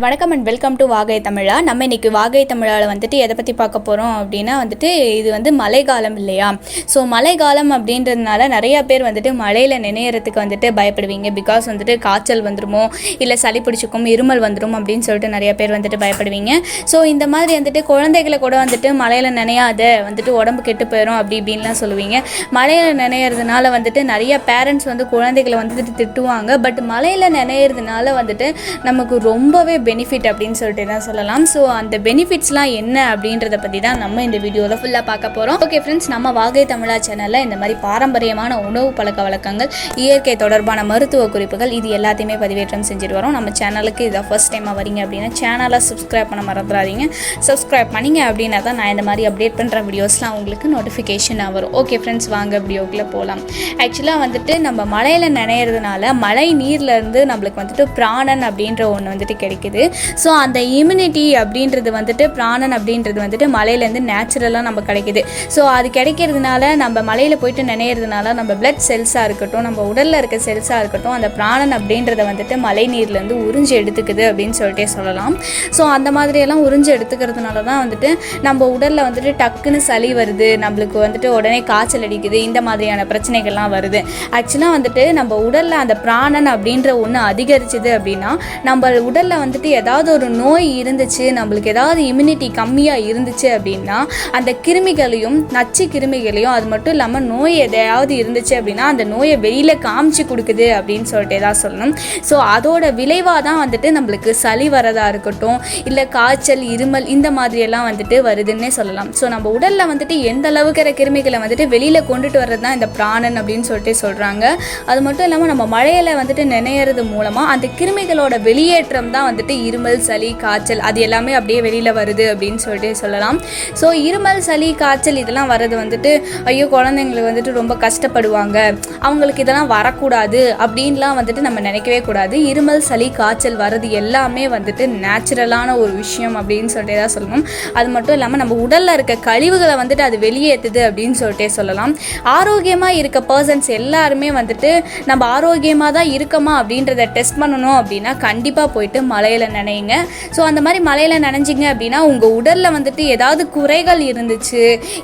வணக்கம் and welcome to வாகை தமிழா. நம்ம இன்றைக்கி வாகை தமிழாவில் வந்துட்டு எதை பற்றி பார்க்க போகிறோம் அப்படின்னா வந்துட்டு இது வந்து மழைக்காலம் இல்லையா. ஸோ மழைக்காலம் அப்படின்றதுனால நிறையா பேர் வந்துட்டு மழையில் நினைக்கிறதுக்கு வந்துட்டு பயப்படுவீங்க. பிகாஸ் வந்துட்டு காய்ச்சல் வந்துடுமோ இல்லை சளி பிடிச்சிக்கும் இருமல் வந்துடும் அப்படின்னு சொல்லிட்டு நிறையா பேர் வந்துட்டு பயப்படுவீங்க. ஸோ இந்த மாதிரி வந்துட்டு குழந்தைகளை கூட வந்துட்டு மழையில் நினையாத வந்துட்டு உடம்பு கெட்டு போயிடும் அப்படி இப்படின்லாம் சொல்லுவீங்க. மழையில் நினைக்கிறதுனால வந்துட்டு நிறைய பேரண்ட்ஸ் வந்து குழந்தைகளை வந்துட்டு திட்டுவாங்க. பட் மழையில் நினைக்கிறதுனால வந்துட்டு நமக்கு ரொம்பவே பெனிஃபிட் அப்படின்னு சொல்லிட்டு தான் சொல்லலாம். ஸோ அந்த பெனிஃபிட்ஸ்லாம் என்ன அப்படின்றத பற்றி தான் நம்ம இந்த வீடியோவில் ஃபுல்லாக பார்க்க போகிறோம். ஓகே ஃப்ரெண்ட்ஸ், நம்ம வாகை தமிழா சேனலில் இந்த மாதிரி பாரம்பரியமான உணவு பழக்க வழக்கங்கள், இயற்கை தொடர்பான மருத்துவ குறிப்புகள் இது எல்லாத்தையுமே பதிவேற்றம் செஞ்சுட்டு வரோம். நம்ம சேனலுக்கு இதை ஃபர்ஸ்ட் டைமாக வரீங்க அப்படின்னா சேனலை சப்ஸ்கிரைப் பண்ண மறந்துடாதீங்க. சப்ஸ்கிரைப் பண்ணிங்க அப்படின்னா தான் நான் இந்த மாதிரி அப்டேட் பண்ணுற வீடியோஸ்லாம் உங்களுக்கு நோட்டிஃபிகேஷனாக வரும். ஓகே ஃப்ரெண்ட்ஸ், வாங்க வீடியோக்குள்ளே போகலாம். ஆக்சுவலாக வந்துட்டு நம்ம மழையில் நினைக்கிறதுனால மழை நீர்லேருந்து நம்மளுக்கு வந்துட்டு பிராணன் அப்படின்ற ஒன்று வந்துட்டு கிடைக்குது. ஸோ அந்த இம்யூனிட்டி அப்படின்றது வந்துட்டு பிராணன் அப்படின்றது வந்துட்டு மலையிலேருந்து நேச்சுரலாக நம்ம கிடைக்குது. ஸோ அது கிடைக்கிறதுனால நம்ம மலையில் போயிட்டு நினைக்கிறதுனால நம்ம பிளட் செல்ஸாக இருக்கட்டும், நம்ம உடலில் இருக்க செல்ஸாக இருக்கட்டும், அந்த பிராணன் அப்படின்றத வந்துட்டு மழை நீர்லேருந்து உறிஞ்சு எடுத்துக்குது அப்படின்னு சொல்லிட்டே சொல்லலாம். ஸோ அந்த மாதிரியெல்லாம் உறிஞ்சு எடுத்துக்கிறதுனால தான் வந்துட்டு நம்ம உடலில் வந்துட்டு டக்குன்னு சளி வருது, நம்மளுக்கு வந்துட்டு உடனே காய்ச்சல் அடிக்குது, இந்த மாதிரியான பிரச்சனைகள்லாம் வருது. ஆக்சுவலாக வந்துட்டு நம்ம உடலில் அந்த பிராணன் அப்படின்ற ஒன்று அதிகரிச்சுது அப்படின்னா நம்ம உடலில் வந்துட்டு ஏதாவது ஒரு நோய் இருந்துச்சு, நம்மளுக்கு ஏதாவது இம்யூனிட்டி கம்மியாக இருந்துச்சு அப்படின்னா அந்த கிருமிகளையும் நச்சு கிருமிகளையும், அது மட்டும் இல்லாமல் நோய் எதையாவது இருந்துச்சு அப்படின்னா அந்த நோயை வெளியில் காமிச்சு கொடுக்குது அப்படின்னு சொல்லிட்டு தான் சொல்லணும். ஸோ அதோட விளைவாக தான் வந்துட்டு நம்மளுக்கு சளி வரதா இருக்கட்டும், இல்லை காய்ச்சல் இருமல் இந்த மாதிரியெல்லாம் வந்துட்டு வருதுன்னே சொல்லலாம். ஸோ நம்ம உடலில் வந்துட்டு எந்த அளவுக்கு கிருமிகளை வந்துட்டு வெளியில் கொண்டுட்டு வர்றது தான் இந்த பிராணன் அப்படின்னு சொல்லிட்டு சொல்கிறாங்க. அது மட்டும் இல்லாமல் நம்ம மழையில் வந்துட்டு நினைறது மூலமாக அந்த கிருமிகளோட வெளியேற்றம் தான் வந்துட்டு இருமல் சளி காய்ச்சல் அது எல்லாமே அப்படியே வெளியில் வருது அப்படின்னு சொல்லிட்டு சொல்லலாம். ஸோ இருமல் சளி காய்ச்சல் இதெல்லாம் வர்றது வந்துட்டு ஐயோ குழந்தைங்களுக்கு வந்துட்டு ரொம்ப கஷ்டப்படுவாங்க, அவங்களுக்கு இதெல்லாம் வரக்கூடாது அப்படின்லாம் வந்துட்டு நம்ம நினைக்கவே கூடாது. இருமல் சளி காய்ச்சல் வர்றது எல்லாமே வந்துட்டு நேச்சுரலான ஒரு விஷயம் அப்படின்னு சொல்லிட்டு தான் சொல்லணும். அது மட்டும் இல்லாமல் நம்ம உடலில் இருக்க கழிவுகளை வந்துட்டு அது வெளியேற்றுது அப்படின்னு சொல்லிட்டே சொல்லலாம். ஆரோக்கியமாக இருக்க பர்சன்ஸ் எல்லாருமே வந்துட்டு நம்ம ஆரோக்கியமாக தான் இருக்கமா அப்படின்றத டெஸ்ட் பண்ணணும் அப்படின்னா கண்டிப்பாக போயிட்டு மலையில் நினைங்க. ஸோ அந்த மாதிரி மலையில் நினைஞ்சிங்க அப்படின்னா உங்கள் உடலில் வந்துட்டு ஏதாவது குறைகள் இருந்துச்சு,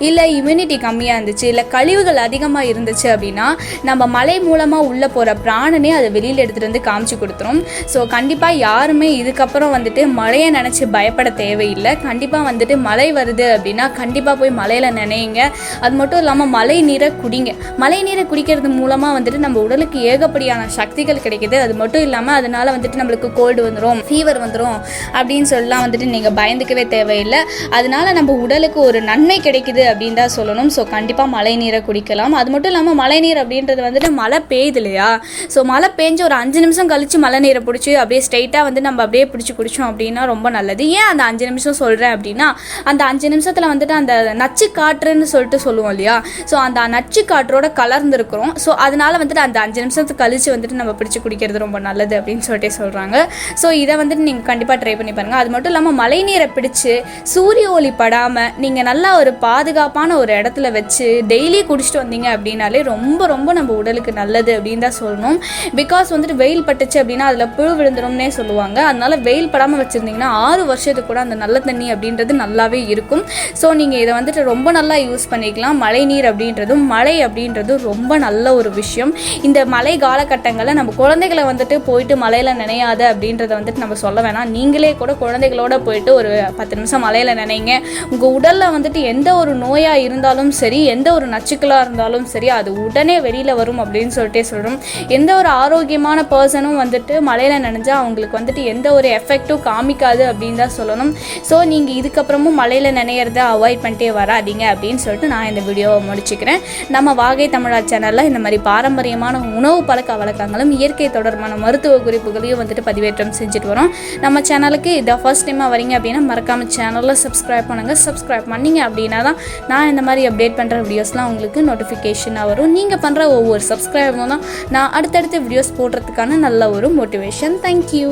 இல்லை இம்யூனிட்டி கம்மியாக இருந்துச்சு, இல்லை கழிவுகள் அதிகமாக இருந்துச்சு அப்படின்னா நம்ம மலை மூலமாக உள்ளே போகிற பிராணனே அதை வெளியில் எடுத்துகிட்டு வந்து காமிச்சு கொடுத்துரும். ஸோ கண்டிப்பாக யாருமே இதுக்கப்புறம் வந்துட்டு மழையை நினச்சி பயப்பட தேவையில்லை. கண்டிப்பாக வந்துட்டு மழை வருது அப்படின்னா கண்டிப்பாக போய் மலையில் நினைங்க. அது மட்டும் இல்லாமல் மழை நீரை குடிங்க. மழை நீரை குடிக்கிறது மூலமாக வந்துட்டு நம்ம உடலுக்கு ஏகப்படியான சக்திகள் கிடைக்குது. அது மட்டும் இல்லாமல் அதனால் வந்துட்டு நம்மளுக்கு கோல்டு வந்துடும், ஃபீவர் வந்துடும் அப்படின்னு சொல்லலாம் வந்துட்டு நீங்கள் பயந்துக்கவே தேவையில்லை. அதனால நம்ம உடலுக்கு ஒரு நன்மை கிடைக்குது அப்படின்னு தான் சொல்லணும். ஸோ கண்டிப்பாக மழை நீரை குடிக்கலாம். அது மட்டும் இல்லாமல் மழை நீர் அப்படின்றது வந்துட்டு மழை பெய்யுது இல்லையா. ஸோ மழை பெஞ்சு ஒரு 5 நிமிஷம் கழித்து மழை நீரை பிடிச்சி அப்படியே ஸ்ட்ரைட்டாக வந்து நம்ம அப்படியே பிடிச்சி குடித்தோம் அப்படின்னா ரொம்ப நல்லது. ஏன் அந்த 5 நிமிஷம் சொல்கிறேன் அப்படின்னா அந்த 5 நிமிஷத்தில் வந்துட்டு அந்த நச்சு காற்றுன்னு சொல்லிட்டு சொல்லுவோம் இல்லையா. ஸோ அந்த நச்சு காற்றோட கலர்ந்துருக்கிறோம். ஸோ அதனால வந்துட்டு அந்த 5 நிமிஷத்துக்கு கழித்து வந்துட்டு நம்ம பிடிச்சி குடிக்கிறது ரொம்ப நல்லது அப்படின்னு சொல்லிட்டு சொல்கிறாங்க. ஸோ இதை வந்துட்டு நீங்கள் கண்டிப்பாக ட்ரை பண்ணி பாருங்கள். அது மட்டும் இல்லாமல் மழை நீரை பிடிச்சி சூரிய ஒளி படாமல் நீங்கள் நல்லா ஒரு பாதுகாப்பான ஒரு இடத்துல வச்சு டெய்லி குடிச்சிட்டு வந்தீங்க அப்படின்னாலே ரொம்ப ரொம்ப நம்ம உடலுக்கு நல்லது அப்படின்னு தான் சொல்லணும். பிகாஸ் வந்துட்டு வெயில் பட்டுச்சு அப்படின்னா அதில் புழு விழுந்துரும்னே சொல்லுவாங்க. அதனால வெயில் படாமல் வச்சுருந்தீங்கன்னா 6 வருஷத்துக்கு கூட அந்த நல்ல தண்ணி அப்படின்றது நல்லாவே இருக்கும். ஸோ நீங்கள் இதை வந்துட்டு ரொம்ப நல்லா யூஸ் பண்ணிக்கலாம். மழை நீர் அப்படின்றதும் மழை அப்படின்றதும் ரொம்ப நல்ல ஒரு விஷயம். இந்த மழை காலகட்டங்களில் நம்ம குழந்தைகளை வந்துட்டு போயிட்டு மழையில் நினையாத அப்படின்றத வந்துட்டு நம்ம சொல்ல வேணாம். நீங்களே கூட குழந்தைகளோட போயிட்டு ஒரு 10 நிமிஷம் மலையில் நினைங்க. உங்கள் உடலில் வந்துட்டு எந்த ஒரு நோயாக இருந்தாலும் சரி, எந்த ஒரு நச்சுக்களாக இருந்தாலும் சரி, அது உடனே வெளியில் வரும் அப்படின்னு சொல்லிட்டே சொல்கிறோம். எந்த ஒரு ஆரோக்கியமான பர்சனும் வந்துட்டு மலையில் நினைஞ்சால் அவங்களுக்கு வந்துட்டு எந்த ஒரு எஃபெக்டும் காமிக்காது அப்படின்னு தான் சொல்லணும். ஸோ நீங்கள் இதுக்கப்புறமும் மலையில் நினைக்கிறத அவாய்ட் பண்ணிட்டே வராதிங்க அப்படின்னு சொல்லிட்டு நான் இந்த வீடியோவை முடிச்சுக்கிறேன். நம்ம வாகை தமிழா சேனலில் இந்த மாதிரி பாரம்பரியமான உணவு பழக்க வழக்கங்களும் இயற்கை தொடர்பான மருத்துவ குறிப்புகளையும் வந்துட்டு பதிவேற்றம் செஞ்சுட்டு வரோம். நம்ம சேனலுக்கு இதை ஃபர்ஸ்ட் டைமாக வரீங்க அப்படின்னா மறக்காமல் சேனலில் சப்ஸ்கிரைப் பண்ணுங்கள். சப்ஸ்கிரைப் பண்ணிங்க அப்படின்னா தான் நான் இந்த மாதிரி அப்டேட் பண்ணுற வீடியோஸ்லாம் உங்களுக்கு நோட்டிஃபிகேஷனாக வரும். நீங்கள் பண்ணுற ஒவ்வொரு சப்ஸ்கிரைபும் தான் நான் அடுத்தடுத்த வீடியோஸ் போடுறதுக்கான நல்ல ஒரு மோட்டிவேஷன். தேங்க்யூ.